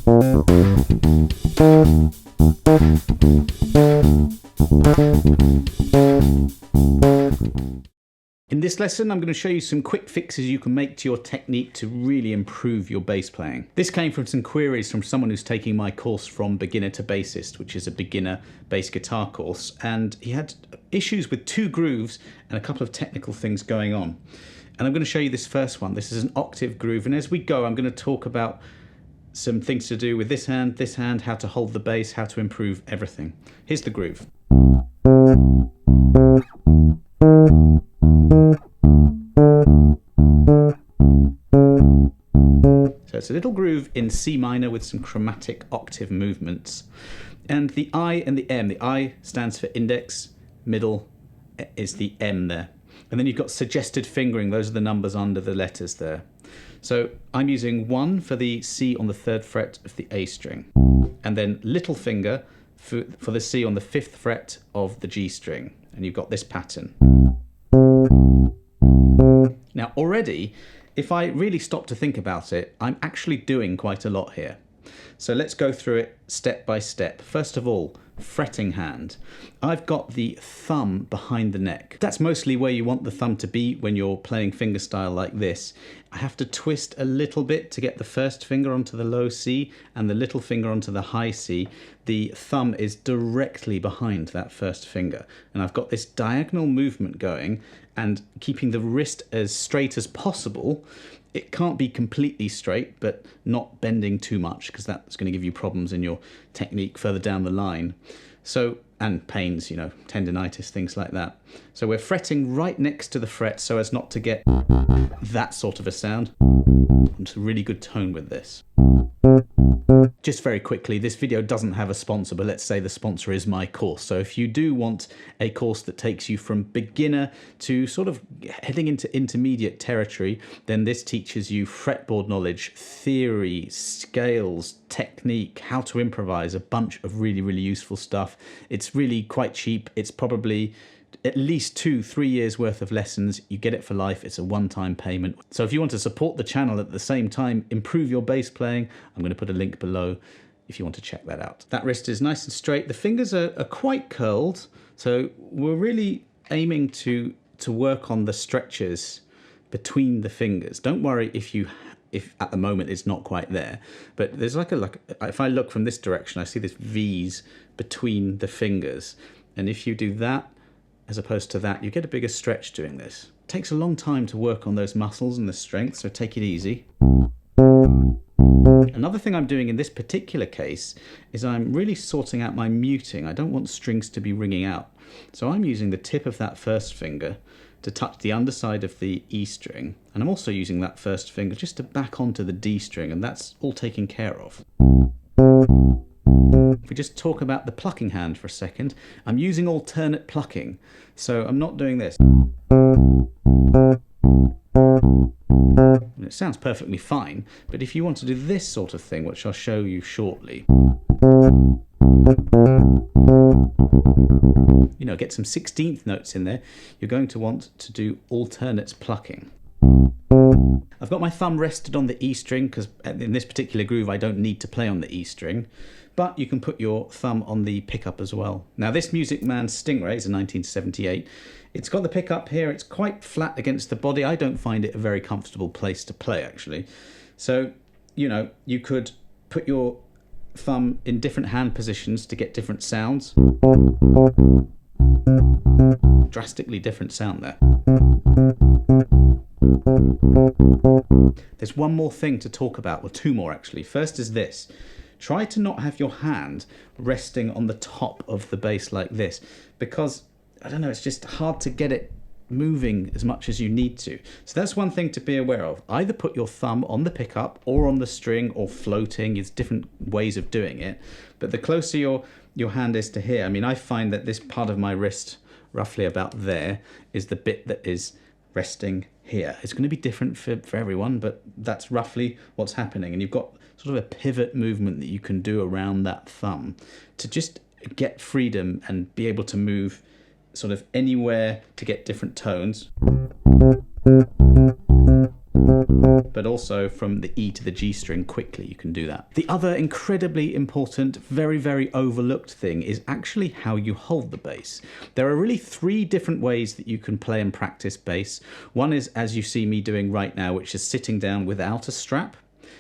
In this lesson, I'm going to show you some quick fixes you can make to your technique to really improve your bass playing. This came from some queries from someone who's taking my course From Beginner to Bassist, which is a beginner bass guitar course, and he had issues with 2 grooves and a couple of technical things going on. And I'm going to show you this first one. This is an octave groove, and as we go, I'm going to talk about some things to do with this hand, how to hold the bass, how to improve everything. Here's the groove. So it's a little groove in C minor with some chromatic octave movements. And the I and the M, the I stands for index, middle is the M there. And then you've got suggested fingering, those are the numbers under the letters there. So I'm using 1 for the C on the 3rd fret of the A string, and then little finger for the C on the 5th fret of the G string. And you've got this pattern. Now already, if I really stop to think about it, I'm actually doing quite a lot here. So let's go through it step by step. First of all, fretting hand. I've got the thumb behind the neck. That's mostly where you want the thumb to be when you're playing fingerstyle like this. I have to twist a little bit to get the first finger onto the low C and the little finger onto the high C. The thumb is directly behind that first finger. And I've got this diagonal movement going and keeping the wrist as straight as possible. It can't be completely straight, but not bending too much, because that's going to give you problems in your technique further down the line. So, and pains, you know, tendinitis, things like that. So we're fretting right next to the fret so as not to get that sort of a sound. It's a really good tone with this. Just very quickly, this video doesn't have a sponsor, but let's say the sponsor is my course. So if you do want a course that takes you from beginner to sort of heading into intermediate territory, then this teaches you fretboard knowledge, theory, scales, technique, how to improvise, a bunch of really, really useful stuff. It's really quite cheap. It's probably at least 2-3 years worth of lessons. You get it for life. It's a one-time payment. So if you want to support the channel at the same time, improve your bass playing, I'm going to put a link below if you want to check that out. That wrist is nice and straight. The fingers are quite curled, so we're really aiming to work on the stretches between the fingers. Don't worry if at the moment it's not quite there, but there's like if I look from this direction, I see this V's between the fingers, and if you do that as opposed to that, you get a bigger stretch doing this. It takes a long time to work on those muscles and the strength, so take it easy. Another thing I'm doing in this particular case is I'm really sorting out my muting. I don't want strings to be ringing out. So I'm using the tip of that first finger to touch the underside of the E string, and I'm also using that first finger just to back onto the D string, and that's all taken care of. If we just talk about the plucking hand for a second, I'm using alternate plucking. So I'm not doing this. It sounds perfectly fine, but if you want to do this sort of thing, which I'll show you shortly, you know, get some 16th notes in there, you're going to want to do alternate plucking. I've got my thumb rested on the E string because in this particular groove I don't need to play on the E string, but you can put your thumb on the pickup as well. Now this Music Man Stingray is a 1978. It's got the pickup here, it's quite flat against the body. I don't find it a very comfortable place to play actually. So, you know, you could put your thumb in different hand positions to get different sounds. Drastically different sound there. There's one more thing to talk about, well 2 more actually. First is this. Try to not have your hand resting on the top of the bass like this, because, I don't know, it's just hard to get it moving as much as you need to. So that's one thing to be aware of. Either put your thumb on the pickup or on the string or floating. It's different ways of doing it. But the closer your hand is to here, I mean, I find that this part of my wrist, roughly about there, is the bit that is resting here. It's going to be different for everyone, but that's roughly what's happening. And you've got sort of a pivot movement that you can do around that thumb to just get freedom and be able to move sort of anywhere to get different tones. but also from the E to the G string quickly you can do that. The other incredibly important, very, very overlooked thing is actually how you hold the bass. There are really 3 different ways that you can play and practice bass. One is, as you see me doing right now, which is sitting down without a strap.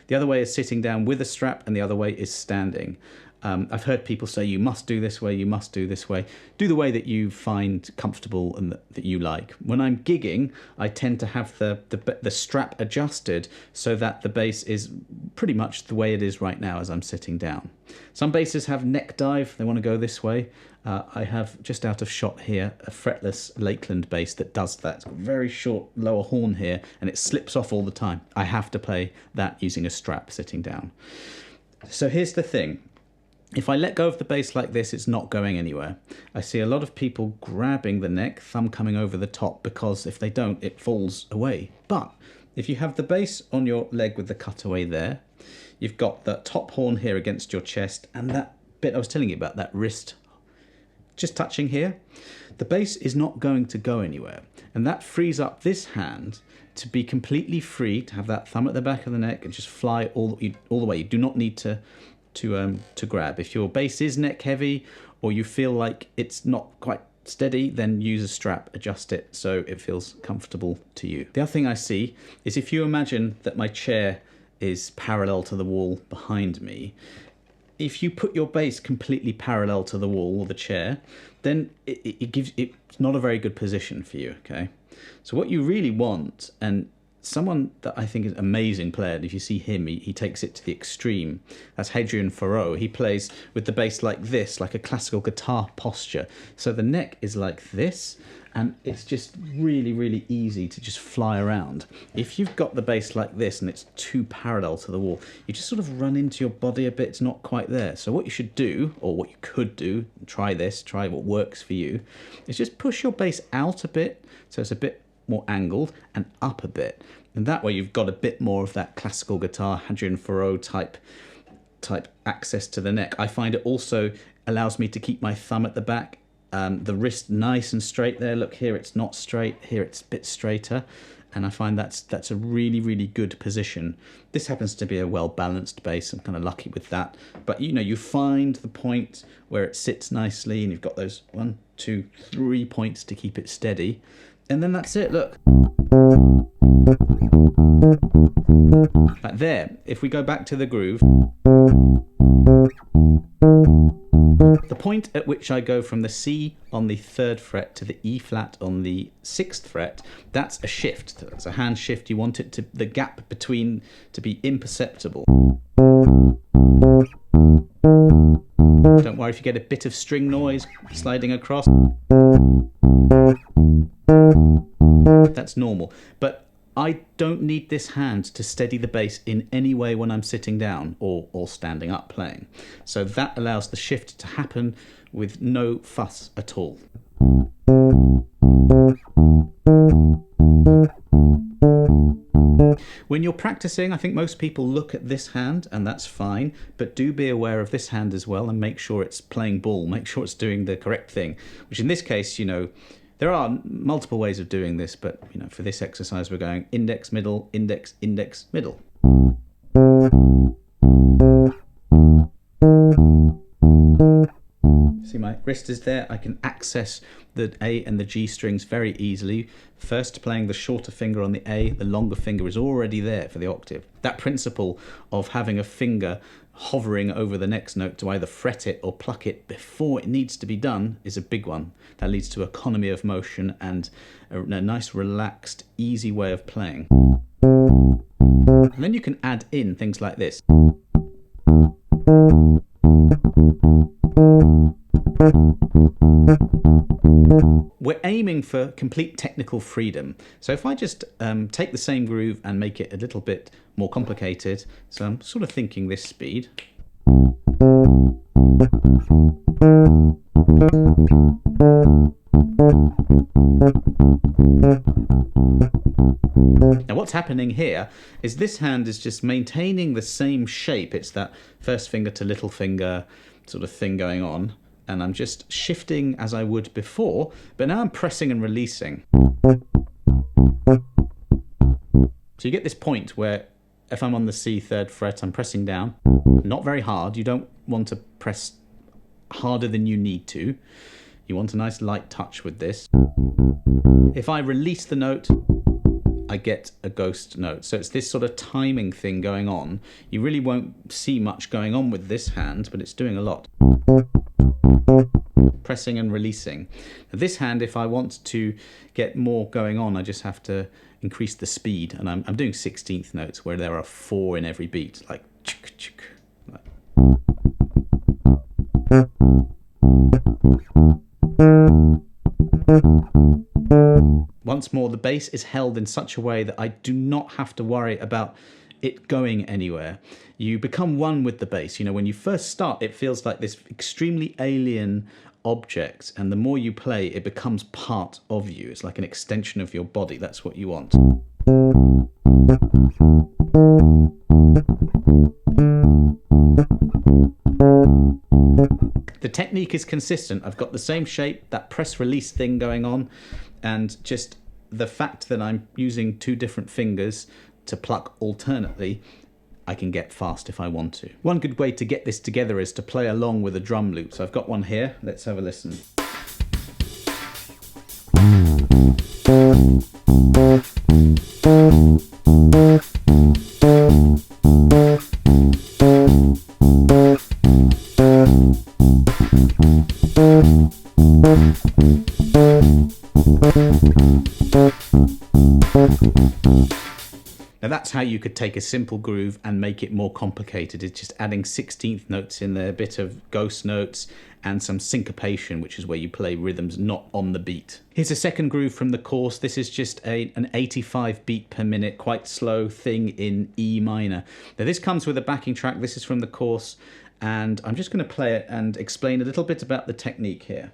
The other way is sitting down with a strap, and the other way is standing. I've heard people say you must do this way, you must do this way. Do the way that you find comfortable and that you like. When I'm gigging, I tend to have the strap adjusted so that the bass is pretty much the way it is right now as I'm sitting down. Some basses have neck dive, they want to go this way. I have, just out of shot here, a fretless Lakeland bass that does that. It's got a very short lower horn here and it slips off all the time. I have to play that using a strap sitting down. So here's the thing. If I let go of the bass like this, it's not going anywhere. I see a lot of people grabbing the neck, thumb coming over the top, because if they don't, it falls away. But if you have the bass on your leg with the cutaway there, you've got the top horn here against your chest, and that bit I was telling you about, that wrist just touching here, the bass is not going to go anywhere. And that frees up this hand to be completely free, to have that thumb at the back of the neck and just fly all the way. You do not need to grab. If your bass is neck heavy or you feel like it's not quite steady, then use a strap, adjust it so it feels comfortable to you. The other thing I see is, if you imagine that my chair is parallel to the wall behind me, if you put your bass completely parallel to the wall or the chair, then it's not a very good position for you, okay? So what you really want, and someone that I think is an amazing player, and if you see him, he takes it to the extreme. That's Hadrian Farrow. He plays with the bass like this, like a classical guitar posture. So the neck is like this, and it's just really, really easy to just fly around. If you've got the bass like this and it's too parallel to the wall, you just sort of run into your body a bit. It's not quite there. So what you should do, or what you could do, try what works for you, is just push your bass out a bit so it's a bit more angled, and up a bit, and that way you've got a bit more of that classical guitar Hadrian Farrow type access to the neck. I find it also allows me to keep my thumb at the back, the wrist nice and straight there. Look, here it's not straight, here it's a bit straighter, and I find that's a really, really good position. This happens to be a well-balanced bass. I'm kind of lucky with that, but you find the point where it sits nicely, and you've got those 1, 2, 3 points to keep it steady. And then that's it, look. Like there, if we go back to the groove, the point at which I go from the C on the 3rd fret to the E flat on the 6th fret, that's a shift. That's a hand shift. You want it to, the gap between, to be imperceptible. Don't worry if you get a bit of string noise sliding across. That's normal, but I don't need this hand to steady the bass in any way when I'm sitting down or standing up playing. So that allows the shift to happen with no fuss at all. When you're practicing, I think most people look at this hand, and that's fine, but do be aware of this hand as well and make sure it's playing ball, make sure it's doing the correct thing, which in this case, there are multiple ways of doing this, but for this exercise we're going index, middle, index, index, middle. See, my wrist is there. I can access the A and the G strings very easily. First playing the shorter finger on the A, the longer finger is already there for the octave. That principle of having a finger hovering over the next note to either fret it or pluck it before it needs to be done is a big one. That leads to economy of motion and a nice, relaxed, easy way of playing. And then you can add in things like this. We're aiming for complete technical freedom. So if I just take the same groove and make it a little bit more complicated, so I'm sort of thinking this speed. Now what's happening here is this hand is just maintaining the same shape. It's that first finger to little finger sort of thing going on. And I'm just shifting as I would before, but now I'm pressing and releasing. So So you get this point where if I'm on the C 3rd fret, I'm pressing down, not very hard. You don't want to press harder than you need to. You want a nice light touch with this. If I release the note, I get a ghost note. So it's this sort of timing thing going on. You really won't see much going on with this hand, but it's doing a lot. Pressing and releasing. Now this hand, if I want to get more going on, I just have to increase the speed. And I'm doing 16th notes where there are 4 in every beat, like chuk, chuk, like. Once more, the bass is held in such a way that I do not have to worry about it going anywhere. You become one with the bass. You know, when you first start, it feels like this extremely alien object, and the more you play, it becomes part of you. It's like an extension of your body. That's what you want. The technique is consistent. I've got the same shape, that press release thing going on, and just the fact that I'm using 2 different fingers to pluck alternately, I can get fast if I want to. One good way to get this together is to play along with a drum loop. So I've got one here. Let's have a listen. Now that's how you could take a simple groove and make it more complicated. It's just adding 16th notes in there, a bit of ghost notes and some syncopation, which is where you play rhythms not on the beat. Here's a second groove from the course. This is just an 85 beat per minute, quite slow thing in E minor. Now this comes with a backing track. This is from the course, and I'm just going to play it and explain a little bit about the technique here.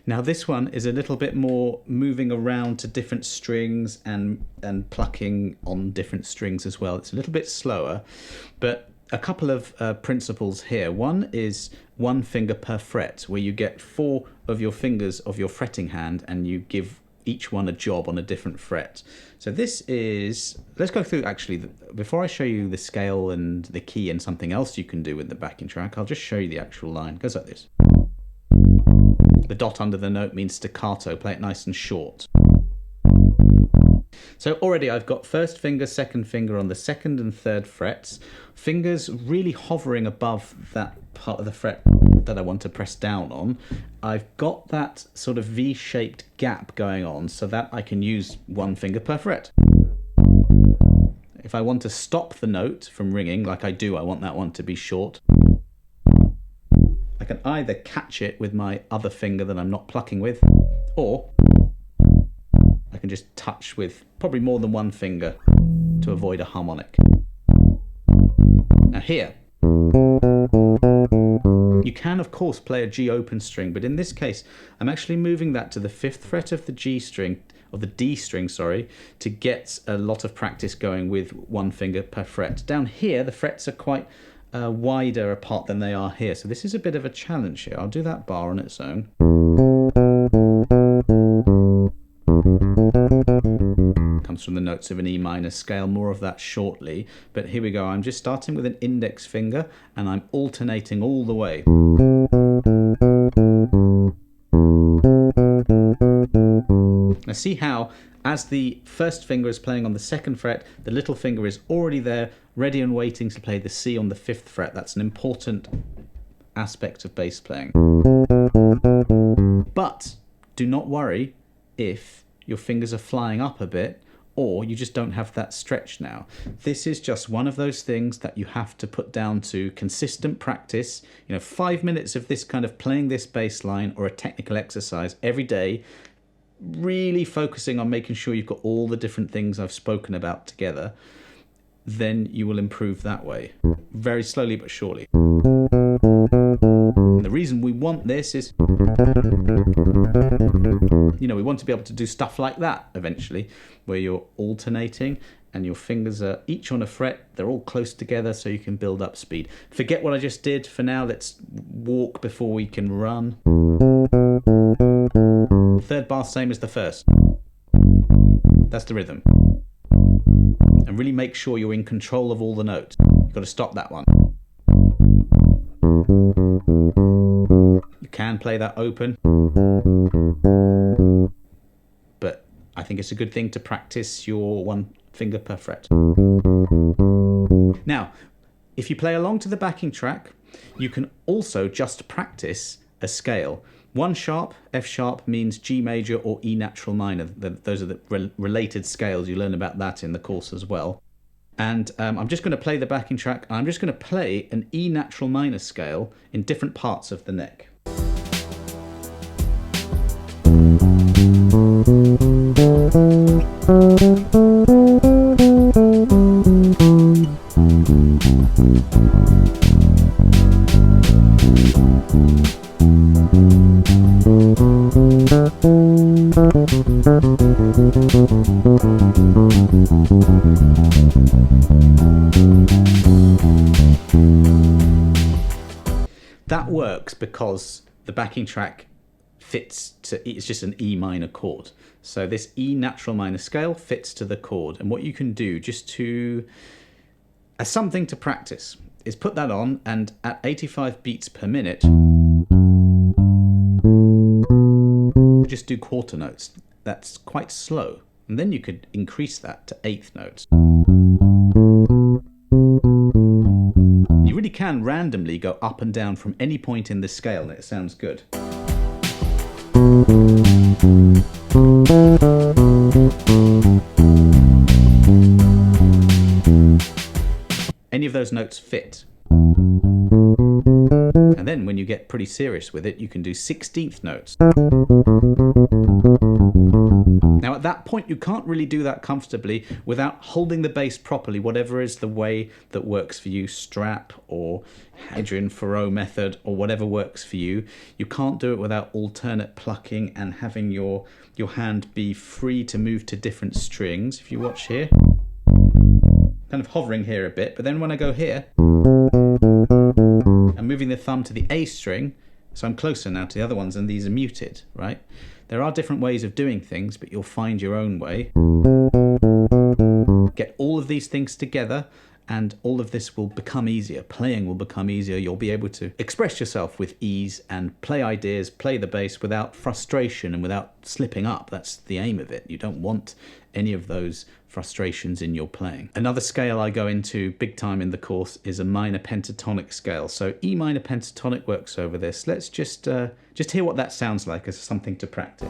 Now this one is a little bit more moving around to different strings and plucking on different strings as well. It's a little bit slower, but a couple of principles here. One is 1 finger per fret, where you get 4 of your fingers of your fretting hand and you give each one a job on a different fret. So this is, let's go through actually, before I show you the scale and the key and something else you can do with the backing track, I'll just show you the actual line. It goes like this. The dot under the note means staccato, play it nice and short. So already I've got first finger, second finger on the 2nd and 3rd frets, fingers really hovering above that part of the fret that I want to press down on. I've got that sort of V-shaped gap going on so that I can use 1 finger per fret. If I want to stop the note from ringing, like I do, I want that one to be short. I can either catch it with my other finger that I'm not plucking with, or I can just touch with probably more than 1 finger to avoid a harmonic. Now here, you can of course play a G open string, but in this case I'm actually moving that to the 5th fret of the G string, of the D string, sorry, to get a lot of practice going with 1 finger per fret. Down here the frets are quite wider apart than they are here, so this is a bit of a challenge here. I'll do that bar on its own. Comes from the notes of an E minor scale, more of that shortly, but here we go. I'm just starting with an index finger and I'm alternating all the way. Now see how as the first finger is playing on the 2nd fret, the little finger is already there, ready and waiting to play the C on the 5th fret. That's an important aspect of bass playing. But do not worry if your fingers are flying up a bit or you just don't have that stretch now. This is just one of those things that you have to put down to consistent practice. 5 minutes of this kind of playing this bass line or a technical exercise every day, really focusing on making sure you've got all the different things I've spoken about together. then you will improve that way. Very slowly but surely. And the reason we want this is, we want to be able to do stuff like that eventually, where you're alternating and your fingers are each on a fret, they're all close together so you can build up speed. Forget what I just did for now, let's walk before we can run. Third bar, same as the first. That's the rhythm. And really make sure you're in control of all the notes. You've got to stop that one. You can play that open, but I think it's a good thing to practice your one finger per fret. Now, if you play along to the backing track, you can also just practice a scale. 1 sharp, F sharp, means G major or E natural minor. Those are the related scales. You learn about that in the course as well. And I'm just going to play the backing track. I'm just going to play an E natural minor scale in different parts of the neck. That works because the backing track fits to, it's just an E minor chord. So this E natural minor scale fits to the chord. And what you can do just to, as something to practice, is put that on and at 85 beats per minute, just do quarter notes. That's quite slow. And then you could increase that to eighth notes. You really can randomly go up and down from any point in the scale and it sounds good. Any of those notes fit. And then when you get pretty serious with it, you can do 16th notes. Now at that point, you can't really do that comfortably without holding the bass properly, whatever is the way that works for you, strap or Adrian Farrow method or whatever works for you. You can't do it without alternate plucking and having your hand be free to move to different strings. If you watch here, kind of hovering here a bit, but then when I go here, I'm moving the thumb to the A string, so I'm closer now to the other ones and these are muted, right? There are different ways of doing things, but you'll find your own way. Get all of these things together and all of this will become easier. Playing will become easier. You'll be able to express yourself with ease and play ideas, play the bass without frustration and without slipping up. That's the aim of it. You don't want any of those frustrations in your playing. Another scale I go into big time in the course is a minor pentatonic scale. So E minor pentatonic works over this. Let's just hear what that sounds like as something to practice.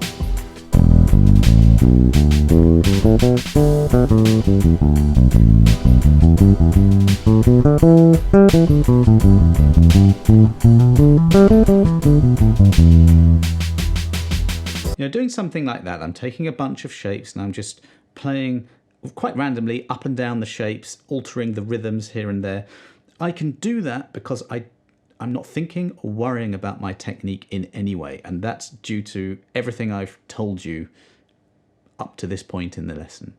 Doing something like that, I'm taking a bunch of shapes and I'm just playing quite randomly up and down the shapes, altering the rhythms here and there. I can do that because I'm not thinking or worrying about my technique in any way, and that's due to everything I've told you up to this point in the lesson.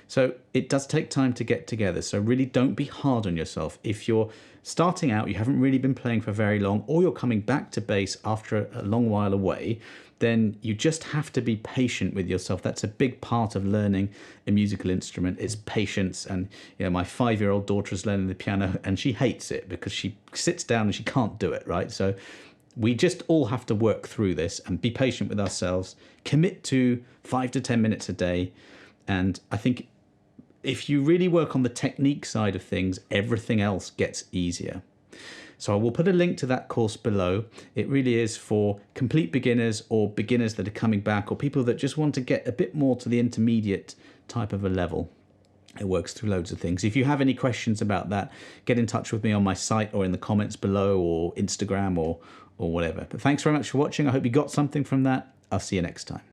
So it does take time to get together, so really don't be hard on yourself. If you're starting out, you haven't really been playing for very long, or you're coming back to bass after a long while away, then you just have to be patient with yourself. That's a big part of learning a musical instrument, is patience. And my 5-year-old daughter is learning the piano and she hates it because she sits down and she can't do it, right? So we just all have to work through this and be patient with ourselves, commit to 5 to 10 minutes a day. And I think if you really work on the technique side of things, everything else gets easier. So I will put a link to that course below. It really is for complete beginners or beginners that are coming back or people that just want to get a bit more to the intermediate type of a level. It works through loads of things. If you have any questions about that, get in touch with me on my site or in the comments below or Instagram or whatever. But thanks very much for watching. I hope you got something from that. I'll see you next time.